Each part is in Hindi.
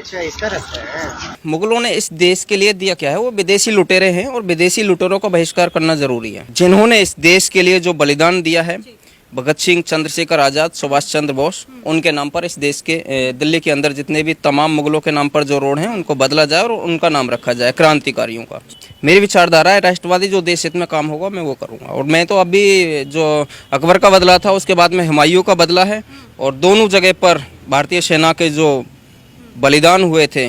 अच्छा, इसका रास्ता है। मुगलों ने इस देश के लिए दिया क्या है, वो विदेशी लुटेरे हैं और विदेशी लुटेरों का बहिष्कार करना जरूरी है। जिन्होंने इस देश के लिए जो बलिदान दिया है, भगत सिंह, चंद्रशेखर आजाद, सुभाष चंद्र बोस, उनके नाम पर इस देश के दिल्ली के अंदर जितने भी तमाम मुगलों के नाम पर जो रोड हैं उनको बदला जाए और उनका नाम रखा जाए, क्रांतिकारियों का। मेरी विचारधारा है राष्ट्रवादी, जो देश हित में काम होगा मैं वो करूँगा। और मैं तो अभी जो अकबर का बदला था उसके बाद में हुमायूं का बदला है, और दोनों जगह पर भारतीय सेना के जो बलिदान हुए थे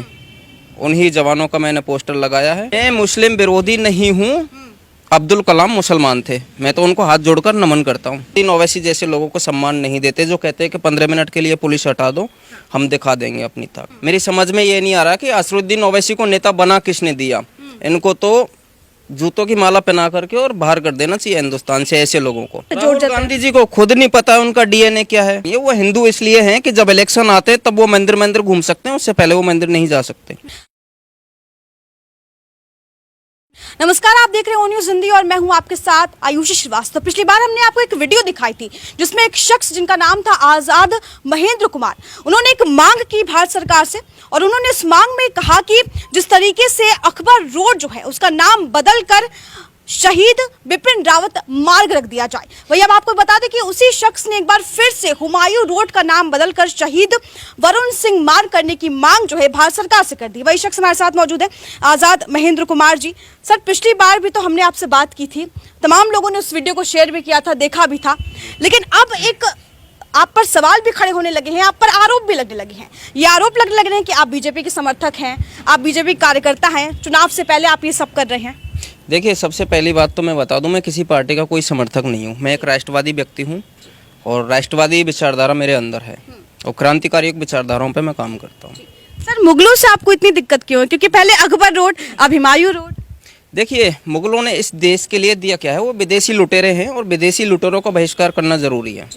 उन्हीं जवानों का मैंने पोस्टर लगाया है। मैं मुस्लिम विरोधी नहीं हूँ, अब्दुल कलाम मुसलमान थे, मैं तो उनको हाथ जोड़कर नमन करता हूँ। तीन ओवैसी जैसे लोगों को सम्मान नहीं देते जो कहते हैं कि 15 मिनट के लिए पुलिस हटा दो, हम दिखा देंगे अपनी ताकत। मेरी समझ में ये नहीं आ रहा कि असरुद्दीन ओवैसी को नेता बना किसने दिया। इनको तो जूतों की माला पहना करके और बाहर कर देना चाहिए हिंदुस्तान से ऐसे लोगों को। राहुल गांधी जी को खुद नहीं पता है उनका डीएनए क्या है। ये वो हिंदू इसलिए हैं कि जब इलेक्शन आते हैं तब वो मंदिर घूम सकते हैं, उससे पहले वो मंदिर नहीं जा सकते। नमस्कार, आप देख रहे हैं ओ न्यूज़ हिंदी और मैं हूं आपके साथ आयुषी श्रीवास्तव। पिछली बार हमने आपको एक वीडियो दिखाई थी जिसमें एक शख्स जिनका नाम था आजाद महेंद्र कुमार, उन्होंने एक मांग की भारत सरकार से और उन्होंने इस मांग में कहा कि जिस तरीके से अकबर रोड जो है उसका नाम बदलकर शहीद बिपिन रावत मार्ग रख दिया जाए। वही अब आपको बता दें कि उसी शख्स ने एक बार फिर से हुमायूं रोड का नाम बदलकर शहीद वरुण सिंह मार्ग करने की मांग जो है भारत सरकार से कर दी। वही शख्स हमारे साथ मौजूद है, आजाद महेंद्र कुमार जी। सर, पिछली बार भी तो हमने आपसे बात की थी, तमाम लोगों ने उस वीडियो को शेयर भी किया था, देखा भी था, लेकिन अब एक आप पर सवाल भी खड़े होने लगे हैं, आप पर आरोप भी लगने लगे हैं। ये आरोप लगने लग रहे हैं कि आप बीजेपी के समर्थक हैं, आप बीजेपी कार्यकर्ता हैं, चुनाव से पहले आप ये सब कर रहे हैं। देखिए, सबसे पहली बात तो मैं बता दूं, मैं किसी पार्टी का कोई समर्थक नहीं हूं। मैं एक राष्ट्रवादी व्यक्ति हूं और राष्ट्रवादी विचारधारा मेरे अंदर है और क्रांतिकारी विचारधाराओं पे मैं काम करता हूं। सर, मुगलों से आपको इतनी दिक्कत क्यों है? क्योंकि पहले अकबर रोड, अब हुमायूं रोड। देखिए, मुगलों ने इस देश के लिए दिया क्या है, वो विदेशी लुटेरे हैं और विदेशी लुटेरों का बहिष्कार करना जरूरी है।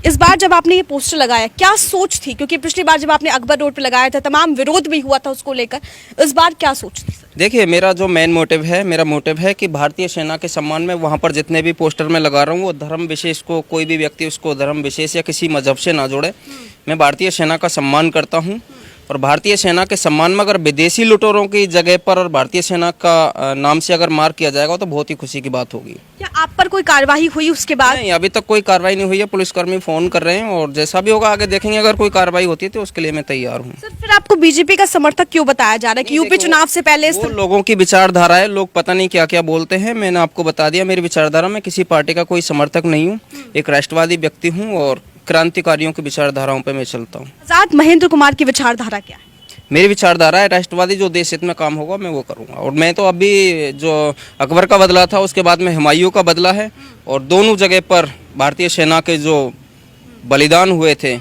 इस बार जब आपने ये पोस्टर लगाया, क्या सोच थी? क्योंकि पिछली बार जब आपने अकबर रोड पे लगाया था तमाम विरोध भी हुआ था उसको लेकर, इस बार क्या सोच थी? देखिए, मेरा जो मेन मोटिव है, मेरा मोटिव है कि भारतीय सेना के सम्मान में वहाँ पर जितने भी पोस्टर मैं लगा रहा हूँ वो धर्म विशेष को, कोई भी व्यक्ति उसको धर्म विशेष या किसी मजहब से ना जोड़े। मैं भारतीय सेना का सम्मान करता हूँ और भारतीय सेना के सम्मान में अगर विदेशी लुटेरों की जगह पर और भारतीय सेना का नाम से अगर मार्क किया जाएगा तो बहुत ही खुशी की बात होगी। क्या आप पर कोई कार्रवाई हुई उसके बाद? नहीं, अभी तक कोई कार्रवाई नहीं हुई है। पुलिसकर्मी फोन कर रहे हैं और जैसा भी होगा आगे देखेंगे। अगर कोई कार्रवाई होती है तो उसके लिए मैं तैयार हूँ। सर, फिर आपको बीजेपी का समर्थक क्यों बताया जा रहा है कि यूपी चुनाव से पहले? वो लोगों की विचारधारा है, लोग पता नहीं क्या क्या बोलते हैं। मैंने आपको बता दिया मेरी विचारधारा, मैं किसी पार्टी का कोई समर्थक नहीं हूँ, एक राष्ट्रवादी व्यक्ति हूँ और क्रांतिकारियों की विचारधाराओं पर मैं चलता हूँ। आजाद महेंद्र कुमार की विचारधारा क्या है? मेरी विचारधारा है राष्ट्रवादी, जो देश हित में काम होगा मैं वो करूँगा। और मैं तो अभी जो अकबर का बदला था उसके बाद में हुमायूं का बदला है, और दोनों जगह पर भारतीय सेना के जो बलिदान हुए थे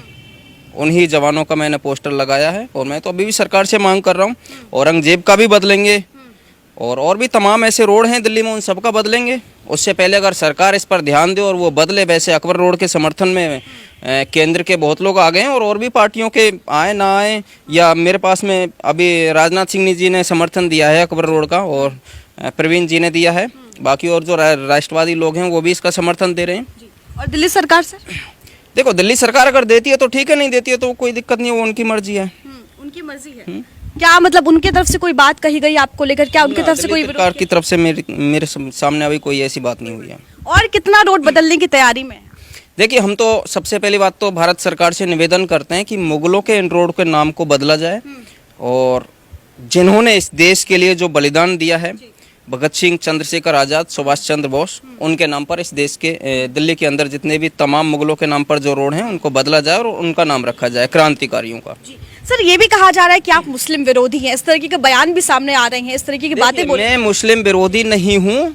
उन्हीं जवानों का मैंने पोस्टर लगाया है। और मैं तो अभी भी सरकार से मांग कर रहा हूँ, औरंगजेब का भी बदलेंगे और भी तमाम ऐसे रोड हैं दिल्ली में, उन सब का बदलेंगे। उससे पहले अगर सरकार इस पर ध्यान दे और वो बदले। वैसे अकबर रोड के समर्थन में केंद्र के बहुत लोग आ गए हैं और भी पार्टियों के आए ना आए, या मेरे पास में अभी राजनाथ सिंह जी ने समर्थन दिया है अकबर रोड का और प्रवीण जी ने दिया है। बाकी और जो राष्ट्रवादी लोग हैं वो भी इसका समर्थन दे रहे हैं। और दिल्ली सरकार से? देखो, दिल्ली सरकार अगर देती है तो ठीक है, नहीं देती है तो कोई दिक्कत नहीं है, वो उनकी मर्जी है। उनकी मर्जी है। क्या मतलब उनके तरफ से कोई बात कही गई आपको लेकर? क्या उनकी तरफ से कोई सरकार की तरफ से मेरे सामने अभी कोई ऐसी बात नहीं हुई है। और कितना रोड बदलने की तैयारी में? देखिए, हम तो सबसे पहली बात तो भारत सरकार से निवेदन करते हैं कि मुगलों के इन रोड के नाम को बदला जाए और जिन्होंने इस देश के लिए जो बलिदान दिया है, भगत सिंह, चंद्रशेखर आजाद, सुभाष चंद्र बोस, उनके नाम पर इस देश के दिल्ली के अंदर जितने भी तमाम मुगलों के नाम पर जो रोड हैं उनको बदला जाए और उनका नाम रखा जाए, क्रांतिकारियों का। सर, ये भी कहा जा रहा है कि आप मुस्लिम विरोधी हैं, इस तरीके के बयान भी सामने आ रहे हैं, इस तरीके की बातें बोल रहे हैं। मैं मुस्लिम विरोधी नहीं हूँ,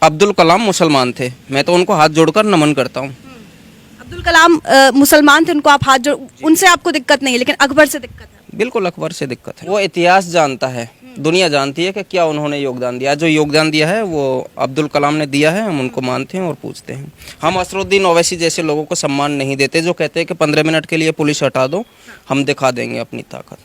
अब्दुल कलाम मुसलमान थे, मैं तो उनको हाथ जोड़कर नमन करता हूँ। अब्दुल कलाम मुसलमान थे, उनको आप हाथ जोड़, उनसे आपको दिक्कत नहीं है, लेकिन अकबर से दिक्कत है? बिल्कुल, अकबर से दिक्कत है। वो इतिहास जानता है, दुनिया जानती है कि क्या उन्होंने योगदान दिया। जो योगदान दिया है वो अब्दुल कलाम ने दिया है, हम उनको मानते हैं और पूछते हैं। हम असरुद्दीन ओवैसी जैसे लोगों को सम्मान नहीं देते जो कहते हैं कि 15 मिनट के लिए पुलिस हटा दो, हम दिखा देंगे अपनी ताकत।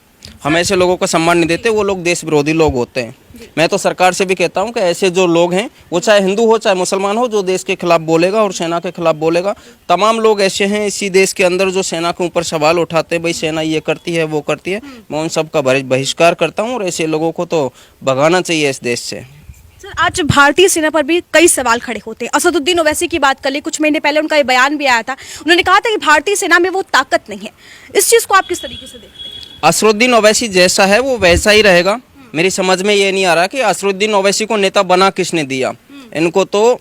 हम ऐसे लोगों का सम्मान नहीं देते, वो लोग देश विरोधी लोग होते हैं। मैं तो सरकार से भी कहता हूं कि ऐसे जो लोग हैं, वो चाहे हिंदू हो चाहे मुसलमान हो, जो देश के खिलाफ बोलेगा और सेना के खिलाफ बोलेगा, तमाम लोग ऐसे हैं इसी देश के अंदर जो सेना के ऊपर सवाल उठाते हैं, भाई सेना ये करती है वो करती है, मैं उन सब का बहिष्कार करता हूँ और ऐसे लोगों को तो भगाना चाहिए इस देश से। सर, आज भारतीय सेना पर भी कई सवाल खड़े होते हैं। असदुद्दीन ओवैसी की बात कर ले, कुछ महीने पहले उनका ये बयान भी आया था, उन्होंने कहा था कि भारतीय सेना में वो ताकत नहीं है। इस चीज को आप किस तरीके से देखते हैं? असदुद्दीन ओवैसी जैसा है वो वैसा ही रहेगा। मेरी समझ में ये नहीं आ रहा कि असदुद्दीन ओवैसी को नेता बना किसने दिया। इनको तो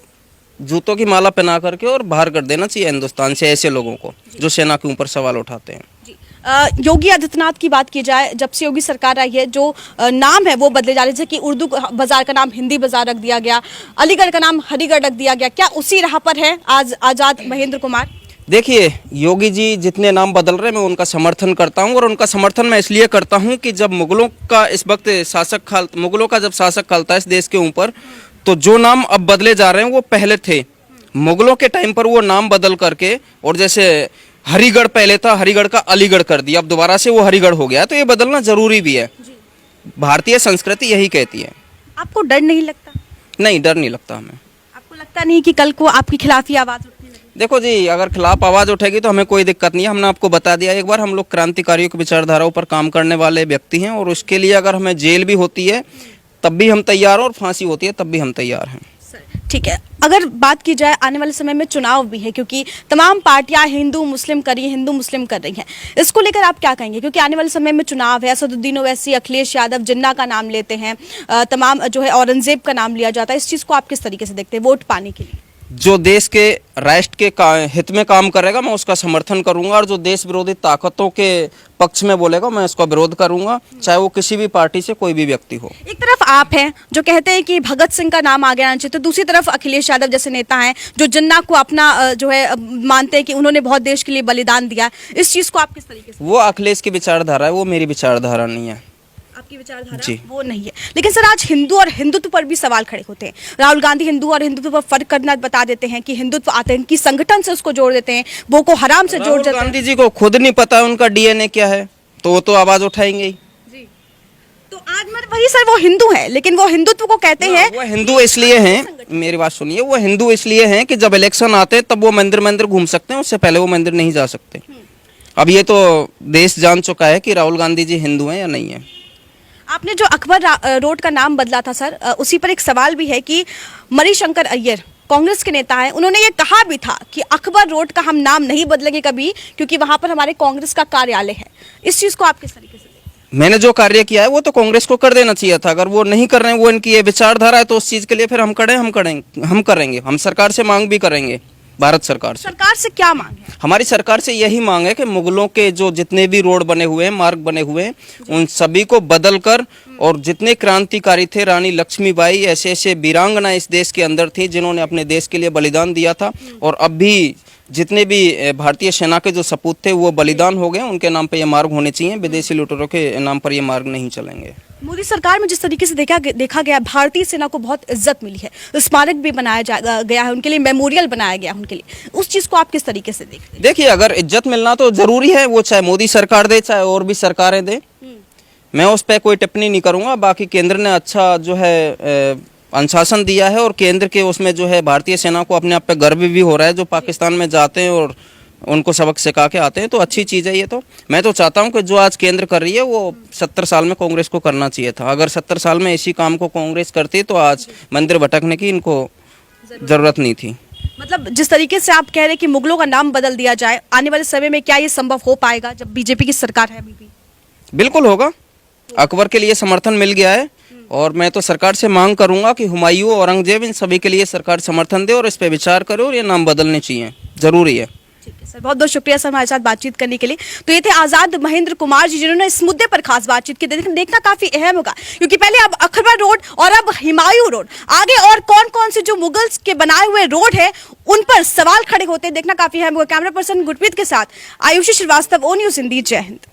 जूतों की माला पहना करके और बाहर कर देना चाहिए हिंदुस्तान से ऐसे लोगों को जो सेना के ऊपर सवाल उठाते हैं। योगी आदित्यनाथ की बात की जाए, जब से योगी सरकार आई है, जो नाम है वो बदले जा रहे हैं, जैसे कि उर्दू बाजार का नाम हिंदी बाजार रख दिया गया, अलीगढ़ का नाम हरिगढ़ रख दिया गया। क्या उसी राह पर है आज आजाद महेंद्र कुमार? देखिए, योगी जी जितने नाम बदल रहे हैं मैं उनका समर्थन करता हूं, और उनका समर्थन मैं इसलिए करता हूं कि जब मुगलों का इस वक्त मुगलों का जब शासक खलता है इस देश के ऊपर, तो जो नाम अब बदले जा रहे हैं वो पहले थे। मुगलों के टाइम पर वो नाम बदल करके, और जैसे हरिगढ़ पहले था, हरिगढ़ का अलीगढ़ कर दिया, अब दोबारा से वो हरिगढ़ हो गया, तो ये बदलना जरूरी भी है। भारतीय संस्कृति यही कहती है। आपको डर नहीं लगता? नहीं, डर नहीं लगता हमें। आपको लगता नहीं कि कल को आपके खिलाफ ही आवाज उठने लगे? देखो जी, अगर खिलाफ आवाज उठेगी तो हमें कोई दिक्कत नहीं है। हमने आपको बता दिया एक बार, हम लोग क्रांतिकारियों की विचारधाराओं पर काम करने वाले व्यक्ति हैं, और उसके लिए अगर हमें जेल भी होती है तब भी हम तैयार हैं, और फांसी होती है तब भी हम तैयार हैं। ठीक है, अगर बात की जाए आने वाले समय में चुनाव भी है, क्योंकि तमाम पार्टियां हिंदू मुस्लिम कर रही हैं, इसको लेकर आप क्या कहेंगे? क्योंकि आने वाले समय में चुनाव है, असदुद्दीन ओवैसी, अखिलेश यादव, जिन्ना का नाम लेते हैं, तमाम जो है औरंगजेब का नाम लिया जाता है। इस चीज को आप किस तरीके से देखते हैं वोट पाने के लिए? जो देश के राष्ट्र के हित में काम करेगा मैं उसका समर्थन करूंगा, और जो देश विरोधी ताकतों के पक्ष में बोलेगा मैं उसका विरोध करूंगा, चाहे वो किसी भी पार्टी से कोई भी व्यक्ति हो। एक तरफ आप हैं जो कहते हैं कि भगत सिंह का नाम आगे आना चाहिए, तो दूसरी तरफ अखिलेश यादव जैसे नेता हैं जो जिन्ना को अपना जो है मानते हैं कि उन्होंने बहुत देश के लिए बलिदान दिया। इस चीज को आप किस तरीके से? वो अखिलेश की विचारधारा है, वो मेरी विचारधारा नहीं है। आपकी विचारधारा वो नहीं है। लेकिन सर, आज हिंदू और हिंदुत्व पर भी सवाल खड़े होते हैं। राहुल गांधी हिंदू और हिंदुत्व पर फर्क करना बता देते हैं कि हिंदुत्व आतंकी संगठन से उसको जोड़ देते हैं, बोको हराम से जोड़ देते हैं। गांधी जी को खुद नहीं पता उनका डीएनए क्या है, तो वो तो आवाज उठाएंगे ही। जी, तो आज मतलब वही सर, वो हिंदू है लेकिन वो हिंदुत्व को कहते हैं। वो हिंदू इसलिए हैं, मेरी बात सुनिए, वो हिंदू इसलिए हैं कि जब इलेक्शन आते हैं तब वो मंदिर घूम सकते हैं, उससे पहले वो मंदिर नहीं जा सकते। अब ये तो देश जान चुका है कि राहुल गांधी जी हिंदू हैं या नहीं है। आपने जो अकबर रोड का नाम बदला था सर, उसी पर एक सवाल भी है कि मणिशंकर अय्यर कांग्रेस के नेता हैं, उन्होंने ये कहा भी था कि अकबर रोड का हम नाम नहीं बदलेंगे कभी, क्योंकि वहां पर हमारे कांग्रेस का कार्यालय है। इस चीज को आप किस तरीके से देखते हैं? मैंने जो कार्य किया है वो तो कांग्रेस को कर देना चाहिए था। अगर वो नहीं कर रहे हैं, वो इनकी ये विचारधारा है, तो उस चीज के लिए फिर हम करेंगे, हम सरकार से मांग भी करेंगे। भारत सरकार से क्या मांग है? हमारी सरकार से यही मांग है कि मुगलों के जो जितने भी रोड बने हुए हैं, मार्ग बने हुए हैं, उन सभी को बदल कर, और जितने क्रांतिकारी थे, रानी लक्ष्मीबाई, ऐसे ऐसे वीरांगना इस देश के अंदर थी जिन्होंने अपने देश के लिए बलिदान दिया था, और अब भी जितने भी भारतीय सेना के जो सपूत थे वो बलिदान हो गए, उनके नाम पर ये मार्ग होने चाहिए। विदेशी लुटेरों के नाम पर ये मार्ग नहीं चलेंगे। मोदी सरकार में जिस तरीके से देखा गया, भारतीय सेना को बहुत इज्जत मिली है, स्मारक भी बनाया गया है उनके लिए, मेमोरियल बनाया गया है उनके लिए। उस चीज को आप किस तरीके से देखते हैं? देखिए, अगर इज्जत मिलना तो जरूरी है, वो चाहे मोदी सरकार दे चाहे और भी सरकारें दे, मैं उस पर कोई टिप्पणी नहीं करूंगा। बाकी केंद्र ने अच्छा जो है अनुशासन दिया है, और केंद्र के उसमें जो है भारतीय सेना को अपने आप पे गर्व भी हो रहा है, जो पाकिस्तान में जाते हैं और उनको सबक सिखा के आते हैं, तो अच्छी चीज़ है ये। तो मैं तो चाहता हूं कि जो आज केंद्र कर रही है वो 70 साल में कांग्रेस को करना चाहिए था। अगर 70 साल में इसी काम को कांग्रेस करती तो आज मंदिर भटकने की इनको जरूरत नहीं थी। मतलब जिस तरीके से आप कह रहे हैं कि मुगलों का नाम बदल दिया जाए, आने वाले समय में क्या ये संभव हो पाएगा जब बीजेपी की सरकार है अभी भी? बिल्कुल होगा। अकबर के लिए समर्थन मिल गया है, और मैं तो सरकार से मांग करूंगा कि हुमायूं, औरंगजेब, इन सभी के लिए सरकार समर्थन दे और इस पे विचार करे, और ये नाम बदलने चाहिए, जरूरी है। ठीक है सर, बहुत बहुत शुक्रिया सर हमारे साथ बातचीत करने के लिए। तो ये थे आजाद महेंद्र कुमार जी, जिन्होंने इस मुद्दे पर खास बातचीत की। देखना काफी अहम होगा, क्योंकि पहले अब अकबर रोड और अब हुमायूं रोड, आगे और कौन कौन से जो मुगल्स के बनाए हुए रोड है उन पर सवाल खड़े होते हैं। देखना काफी अहम होगा। कैमरा पर्सन गुरप्रीत के साथ आयुषी श्रीवास्तव, ओ न्यूज़ हिंदी। जय हिंद।